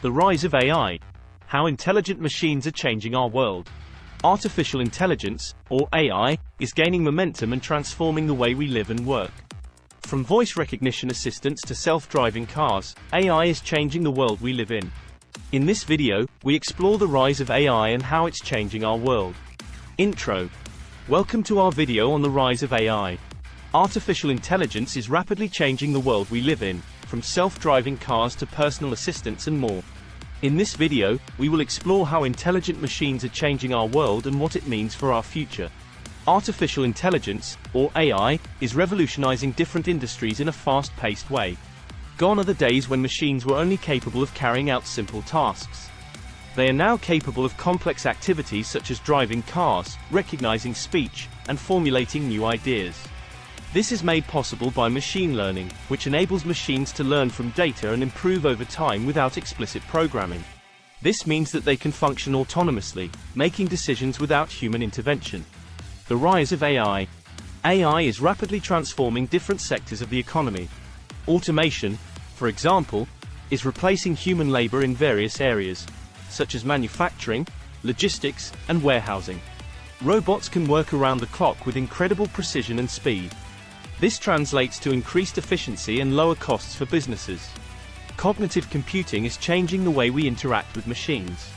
The rise of AI. How intelligent machines are changing our world. Artificial intelligence, or AI, is gaining momentum and transforming the way we live and work. From voice recognition assistants to self-driving cars, AI is changing the world we live in. In this video, we explore the rise of AI and how it's changing our world. Intro. Welcome to our video on the rise of AI. Artificial intelligence is rapidly changing the world we live in, from self-driving cars to personal assistants and more. In this video, we will explore how intelligent machines are changing our world and what it means for our future. Artificial intelligence, or AI, is revolutionizing different industries in a fast-paced way. Gone are the days when machines were only capable of carrying out simple tasks. They are now capable of complex activities such as driving cars, recognizing speech, and formulating new ideas. This is made possible by machine learning, which enables machines to learn from data and improve over time without explicit programming. This means that they can function autonomously, making decisions without human intervention. The rise of AI. AI is rapidly transforming different sectors of the economy. Automation, for example, is replacing human labor in various areas, such as manufacturing, logistics, and warehousing. Robots can work around the clock with incredible precision and speed. This translates to increased efficiency and lower costs for businesses. Cognitive computing is changing the way we interact with machines.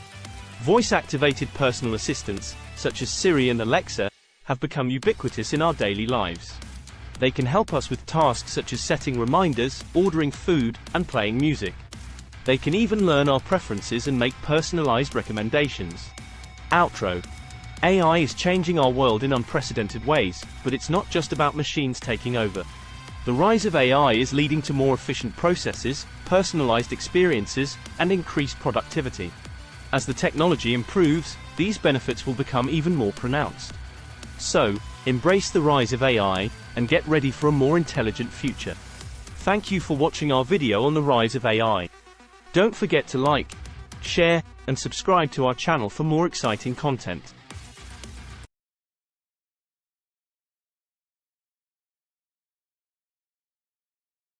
Voice-activated personal assistants, such as Siri and Alexa, have become ubiquitous in our daily lives. They can help us with tasks such as setting reminders, ordering food, and playing music. They can even learn our preferences and make personalized recommendations. Outro. AI is changing our world in unprecedented ways, but it's not just about machines taking over. The rise of AI is leading to more efficient processes, personalized experiences, and increased productivity. As the technology improves, these benefits will become even more pronounced. So, embrace the rise of AI, and get ready for a more intelligent future. Thank you for watching our video on the rise of AI. Don't forget to like, share, and subscribe to our channel for more exciting content.